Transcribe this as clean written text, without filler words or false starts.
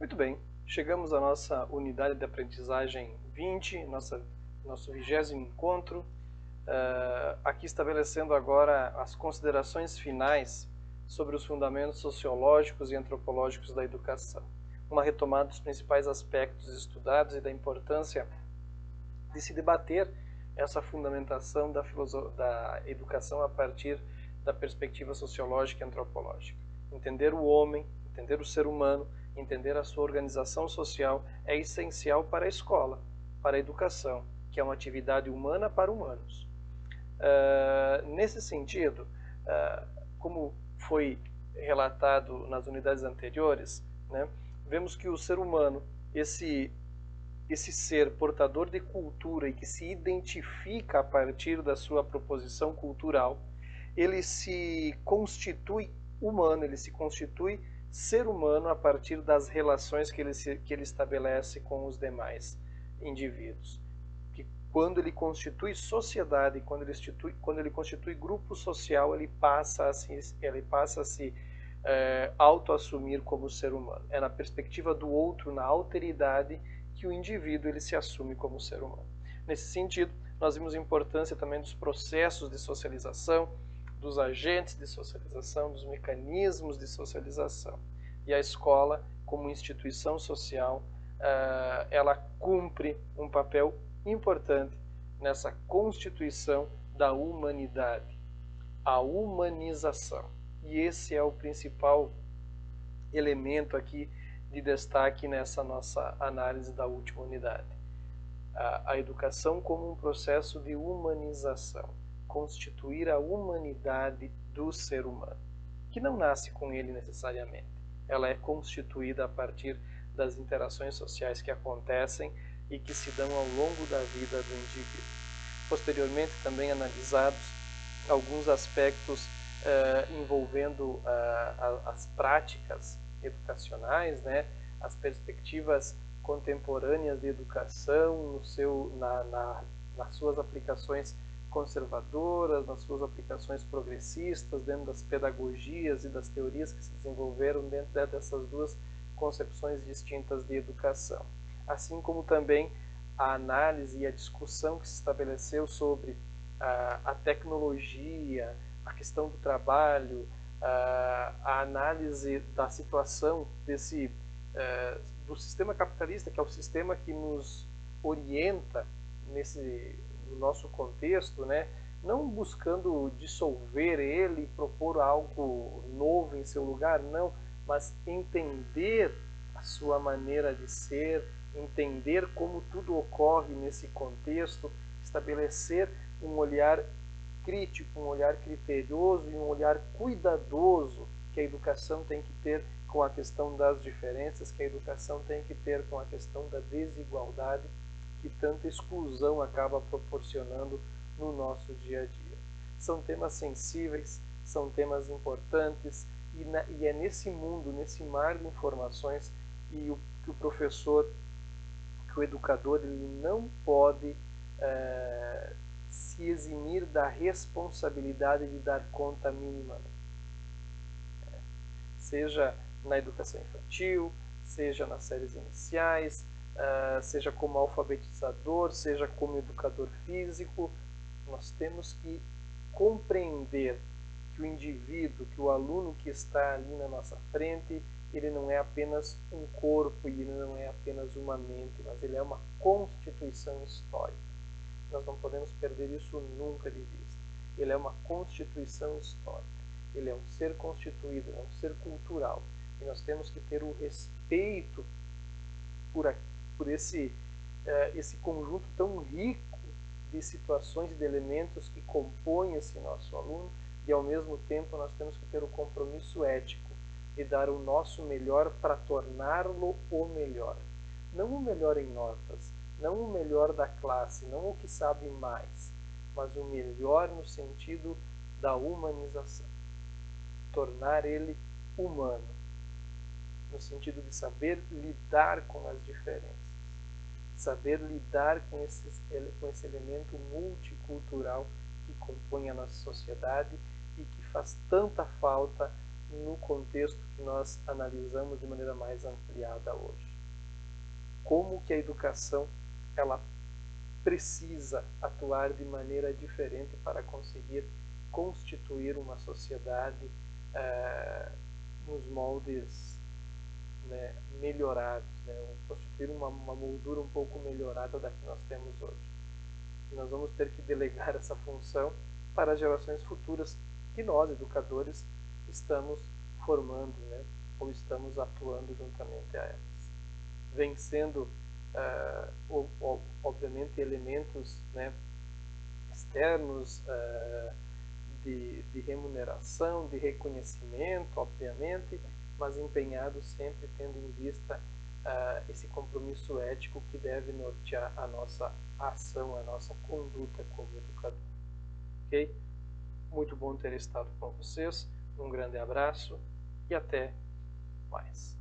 Muito bem, chegamos à nossa unidade de aprendizagem 20, nosso 20º encontro, aqui estabelecendo agora as considerações finais sobre os fundamentos sociológicos e antropológicos da educação. Uma retomada dos principais aspectos estudados e da importância de se debater essa fundamentação da educação a partir da perspectiva sociológica e antropológica. Entender o homem, entender o ser humano, entender a sua organização social é essencial para a escola, para a educação, que é uma atividade humana para humanos. Nesse sentido, como foi relatado nas unidades anteriores, né, vemos que o ser humano, esse ser portador de cultura e que se identifica a partir da sua proposição cultural, ele se constitui humano, ele se constitui ser humano a partir das relações que ele estabelece com os demais indivíduos. Que quando ele constitui sociedade, quando ele constitui grupo social, ele passa a se autoassumir como ser humano. É na perspectiva do outro, na alteridade, que o indivíduo ele se assume como ser humano. Nesse sentido, nós vimos a importância também dos processos de socialização, dos agentes de socialização, dos mecanismos de socialização. E a escola, como instituição social, ela cumpre um papel importante nessa constituição da humanidade, a humanização. E esse é o principal elemento aqui de destaque nessa nossa análise da última unidade. A educação como um processo de humanização, constituir a humanidade do ser humano, que não nasce com ele necessariamente. Ela é constituída a partir das interações sociais que acontecem e que se dão ao longo da vida do indivíduo. Posteriormente, também analisados alguns aspectos envolvendo as práticas educacionais, né, as perspectivas contemporâneas de educação nas suas aplicações conservadoras, nas suas aplicações progressistas, dentro das pedagogias e das teorias que se desenvolveram dentro dessas duas concepções distintas de educação. Assim como também a análise e a discussão que se estabeleceu sobre a tecnologia, a questão do trabalho, a análise da situação do sistema capitalista, que é o sistema que nos orienta no nosso contexto, né? Não buscando dissolver ele e propor algo novo em seu lugar, não, mas entender a sua maneira de ser, entender como tudo ocorre nesse contexto, estabelecer um olhar crítico, um olhar criterioso e um olhar cuidadoso que a educação tem que ter com a questão das diferenças, que a educação tem que ter com a questão da desigualdade que tanta exclusão acaba proporcionando no nosso dia a dia. São temas sensíveis, são temas importantes e é nesse mundo, nesse mar de informações que o professor, que o educador, ele não pode se eximir da responsabilidade de dar conta minimamente. Seja na educação infantil, seja nas séries iniciais, seja como alfabetizador, seja como educador físico, nós temos que compreender que o indivíduo, que o aluno que está ali na nossa frente, ele não é apenas um corpo e ele não é apenas uma mente, mas ele é uma constituição histórica. Nós não podemos perder isso nunca de vista. Ele é uma constituição histórica. Ele é um ser constituído, é um ser cultural. E nós temos que ter o respeito por esse conjunto tão rico de situações e de elementos que compõem esse nosso aluno, e ao mesmo tempo nós temos que ter o compromisso ético de dar o nosso melhor para torná-lo o melhor. Não o melhor em notas, não o melhor da classe, não o que sabe mais, mas o melhor no sentido da humanização. Tornar ele humano, no sentido de saber lidar com as diferenças, saber lidar com esse elemento multicultural que compõe a nossa sociedade e que faz tanta falta no contexto que nós analisamos de maneira mais ampliada hoje. Como que a educação ela precisa atuar de maneira diferente para conseguir constituir uma sociedade nos moldes, né, melhorados, né, constituir uma moldura um pouco melhorada da que nós temos hoje. E nós vamos ter que delegar essa função para as gerações futuras que nós, educadores, estamos formando, né, ou estamos atuando juntamente a elas. Vencendo, obviamente, elementos, né, externos, de remuneração, de reconhecimento, obviamente, mas empenhado sempre tendo em vista esse compromisso ético que deve nortear a nossa ação, a nossa conduta como educador. Ok? Muito bom ter estado com vocês, um grande abraço e até mais.